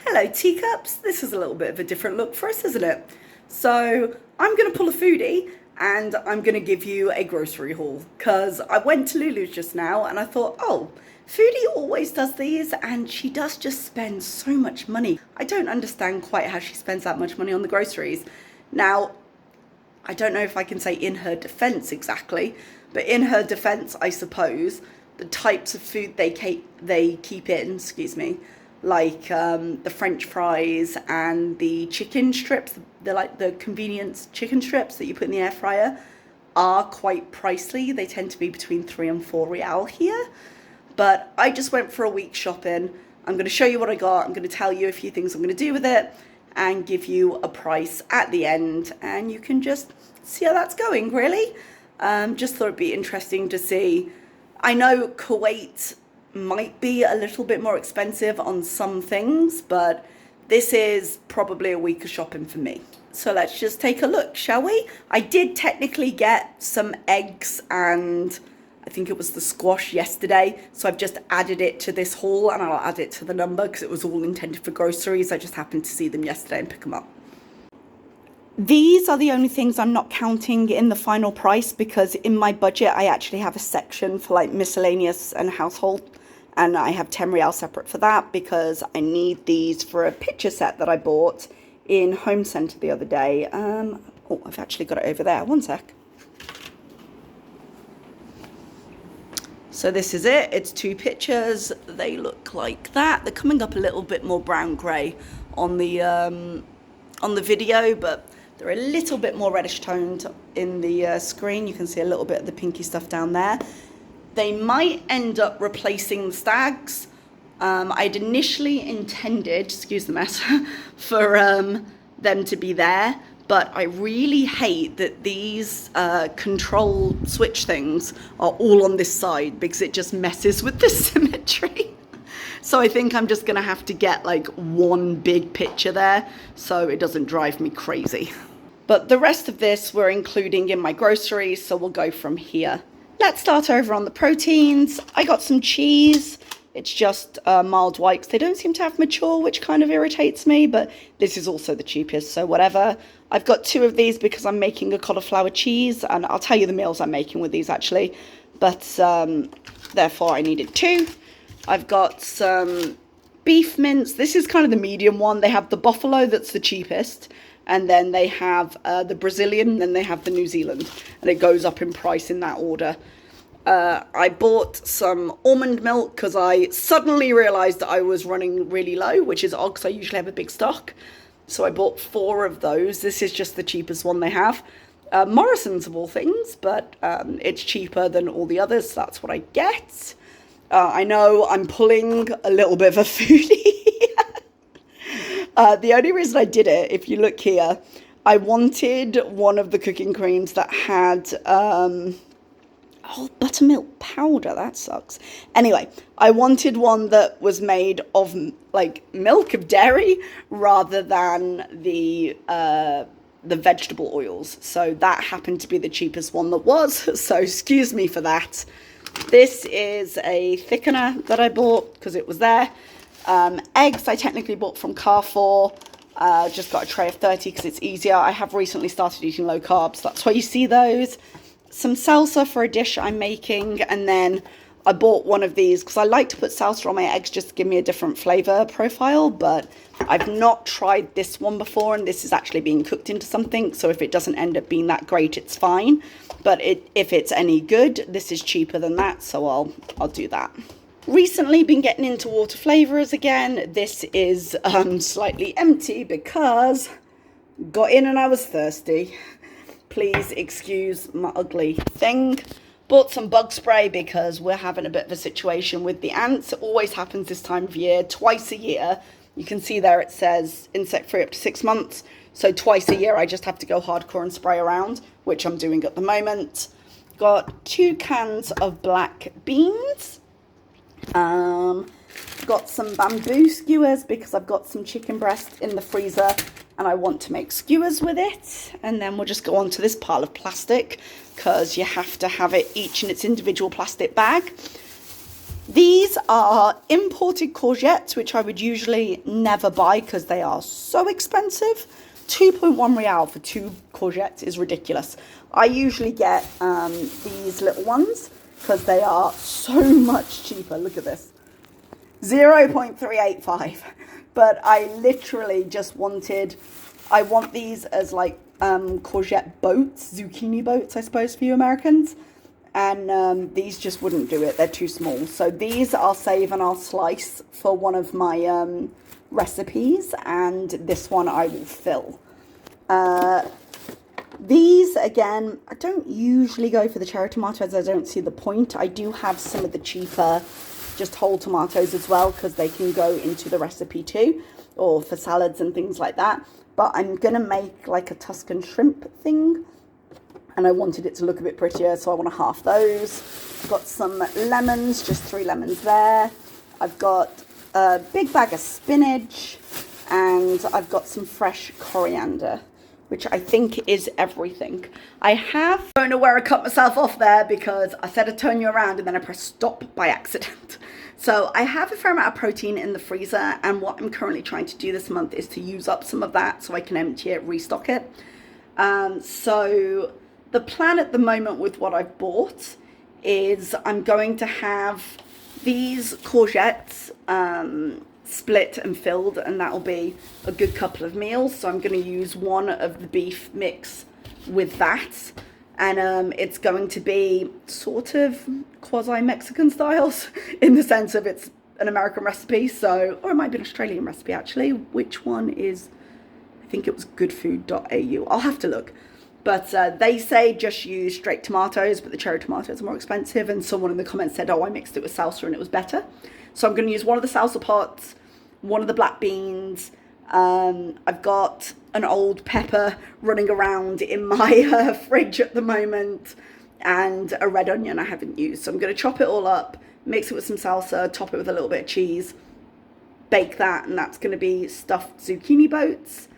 Hello teacups, this is a little bit of a different look for us, isn't it? So I'm going to pull a foodie and I'm going to give you a grocery haul because I went to Lulu's just now and I thought, oh, foodie always does these and she does just spend so much money. I don't understand quite how she spends that much money on the groceries. Now, I don't know if I can say in her defense exactly, but in her defense, I suppose, the types of food they keep in, like the French fries and the chicken strips, the convenience chicken strips that you put in the air fryer, are quite pricey. They tend to be between 3 and 4 real here. But I just went for a week shopping. I'm going to show you what I got. I'm going to tell you a few things I'm going to do with it and give you a price at the end. And you can just see how that's going, really. Just thought it'd be interesting to see. I know Kuwait might be a little bit more expensive on some things, but this is probably a week of shopping for me. So let's just take a look, shall we? I did technically get some eggs and I think it was the squash yesterday, so I've just added it to this haul and I'll add it to the number because it was all intended for groceries. I just happened to see them yesterday and pick them up. These are the only things I'm not counting in the final price because in my budget I actually have a section for like miscellaneous and household, and I have 10 real separate for that because I need these for a picture set that I bought in Home Centre the other day. Oh, I've actually got it over there. One sec. So this is it. It's 2 pictures. They look like that. They're coming up a little bit more brown grey on the video, but they're a little bit more reddish toned in the screen. You can see a little bit of the pinky stuff down there. They might end up replacing the stags. I'd initially intended, excuse the mess, for them to be there, but I really hate that these control switch things are all on this side because it just messes with the symmetry. So I think I'm just going to have to get like one big picture there so it doesn't drive me crazy. But the rest of this we're including in my groceries, so we'll go from here. Let's start over on the proteins. I got some cheese. It's just mild whites. They don't seem to have mature, which kind of irritates me, but this is also the cheapest, so whatever. I've got 2 of these because I'm making a cauliflower cheese, and I'll tell you the meals I'm making with these actually, but therefore I needed 2. I've got some beef mince. This is kind of the medium one. They have the buffalo, that's the cheapest, and then they have the Brazilian, and then they have the New Zealand, and it goes up in price in that order. I bought some almond milk because I suddenly realised that I was running really low, which is odd because I usually have a big stock. So I bought 4 of those. This is just the cheapest one they have. Morrison's of all things, but it's cheaper than all the others, so that's what I get. I know I'm pulling a little bit of a foodie. The only reason I did it, if you look here, I wanted one of the cooking creams that had buttermilk powder. That sucks. Anyway, I wanted one that was made of like milk of dairy rather than the vegetable oils. So that happened to be the cheapest one that was. So excuse me for that. This is a thickener that I bought because it was there. Eggs I technically bought from Carrefour. Just got a tray of 30 because it's easier. I have recently started eating low carbs. That's why you see those. Some salsa for a dish I'm making, and then I bought one of these because I like to put salsa on my eggs just to give me a different flavour profile, but I've not tried this one before, and this is actually being cooked into something, so if it doesn't end up being that great, it's fine. But if it's any good, this is cheaper than that, so I'll do that. Recently been getting into water flavours again. This is slightly empty because got in and I was thirsty. Please excuse my ugly thing. Bought some bug spray because we're having a bit of a situation with the ants. It always happens this time of year, twice a year. You can see there it says insect free up to 6 months. So twice a year I just have to go hardcore and spray around, which I'm doing at the moment. Got 2 cans of black beans. Got some bamboo skewers because I've got some chicken breast in the freezer and I want to make skewers with it. And then we'll just go on to this pile of plastic because you have to have it each in its individual plastic bag. These are imported courgettes, which I would usually never buy because they are so expensive. 2.1 real for 2 courgettes is ridiculous. I usually get these little ones because they are so much cheaper. Look at this. 0.385. But I literally just I want these as like courgette boats, zucchini boats, I suppose, for you Americans. And these just wouldn't do it. They're too small. So these I'll save and I'll slice for one of my recipes. And this one I will fill. These, again, I don't usually go for the cherry tomatoes. I don't see the point. I do have some of the cheaper just whole tomatoes as well because they can go into the recipe too, or for salads and things like that. But I'm going to make like a Tuscan shrimp thing, and I wanted it to look a bit prettier, so I want to half those. I've got some lemons, just 3 lemons there. I've got a big bag of spinach, and I've got some fresh coriander, which I think is everything. I don't know where I cut myself off there because I said I'd turn you around and then I pressed stop by accident. So I have a fair amount of protein in the freezer, and what I'm currently trying to do this month is to use up some of that so I can empty it, restock it. So the plan at the moment with what I've bought is I'm going to have these courgettes split and filled, and that'll be a good couple of meals. So I'm going to use one of the beef mix with that, and it's going to be sort of quasi-Mexican styles in the sense of it's an American recipe, so, or it might be an Australian recipe actually. Which one is, I think it was goodfood.au. I'll have to look. But they say just use straight tomatoes, but the cherry tomatoes are more expensive, and someone in the comments said, oh, I mixed it with salsa and it was better. So I'm going to use one of the salsa pots, one of the black beans. I've got an old pepper running around in my fridge at the moment, and a red onion I haven't used. So I'm going to chop it all up, mix it with some salsa, top it with a little bit of cheese, bake that, and that's going to be stuffed zucchini boats.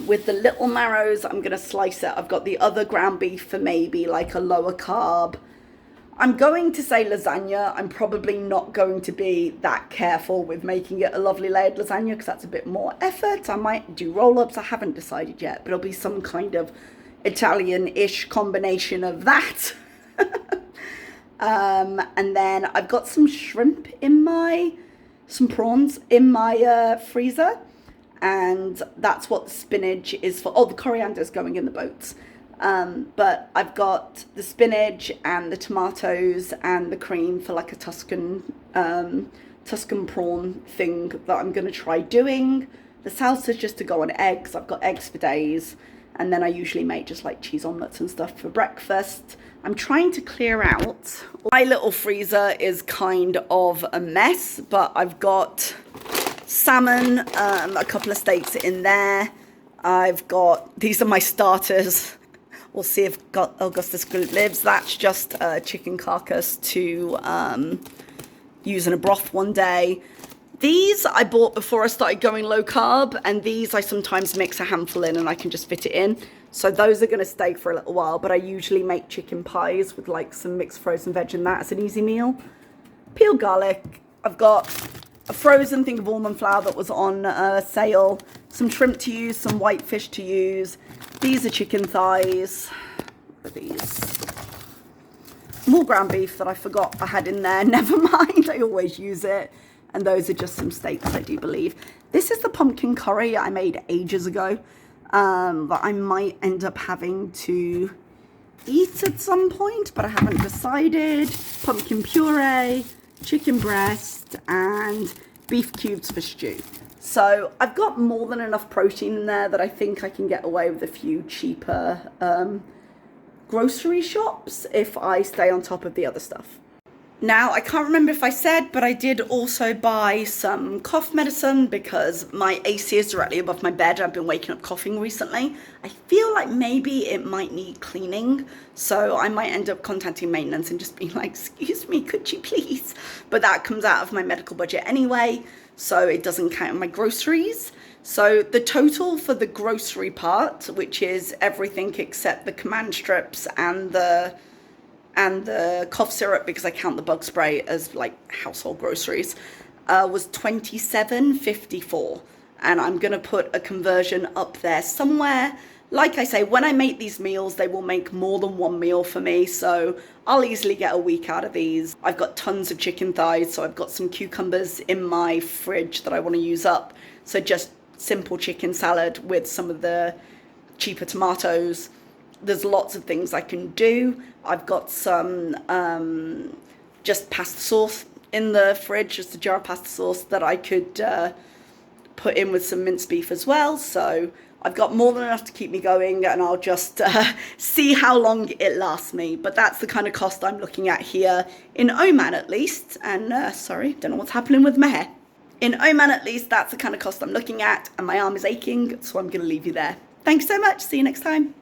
With the little marrows, I'm going to slice it. I've got the other ground beef for maybe like a lower carb. I'm going to say lasagna. I'm probably not going to be that careful with making it a lovely layered lasagna because that's a bit more effort. I might do roll-ups. I haven't decided yet, but it'll be some kind of Italian-ish combination of that. And then I've got some shrimp in some prawns in my freezer. And that's what the spinach is for. Oh, the coriander is going in the boats. But I've got the spinach and the tomatoes and the cream for like a Tuscan prawn thing that I'm going to try doing. The salsa is just to go on eggs. I've got eggs for days. And then I usually make just like cheese omelettes and stuff for breakfast. I'm trying to clear out. My little freezer is kind of a mess, but I've got salmon, a couple of steaks in there. I've got, these are my starters. We'll see if Augustus lives. That's just a chicken carcass to use in a broth one day. These I bought before I started going low carb, and these I sometimes mix a handful in and I can just fit it in. So those are going to stay for a little while, but I usually make chicken pies with like some mixed frozen veg and that as an easy meal. Peeled garlic. I've got a frozen thing of almond flour that was on sale, some shrimp to use, some white fish to use. These are chicken thighs. What are these? More ground beef that I forgot I had in there. Never mind, I always use it. And those are just some steaks, I do believe. This is the pumpkin curry I made ages ago, that I might end up having to eat at some point, but I haven't decided. Pumpkin puree, chicken breast, and beef cubes for stew. So I've got more than enough protein in there that I think I can get away with a few cheaper grocery shops if I stay on top of the other stuff. Now, I can't remember if I said, but I did also buy some cough medicine because my AC is directly above my bed. I've been waking up coughing recently. I feel like maybe it might need cleaning, so I might end up contacting maintenance and just being like, excuse me, could you please? But that comes out of my medical budget anyway, so it doesn't count on my groceries. So the total for the grocery part, which is everything except the command strips and and the cough syrup, because I count the bug spray as like household groceries, was 27.54, and I'm gonna put a conversion up there somewhere. Like I say, when I make these meals, they will make more than one meal for me, so I'll easily get a week out of these. I've got tons of chicken thighs, so I've got some cucumbers in my fridge that I want to use up. So just simple chicken salad with some of the cheaper tomatoes. There's lots of things I can do. I've got some just pasta sauce in the fridge, just a jar of pasta sauce that I could put in with some minced beef as well. So I've got more than enough to keep me going, and I'll just see how long it lasts me. But that's the kind of cost I'm looking at here in Oman, at least. And sorry, don't know what's happening with my hair. In Oman, at least, that's the kind of cost I'm looking at, and my arm is aching, so I'm going to leave you there. Thanks so much. See you next time.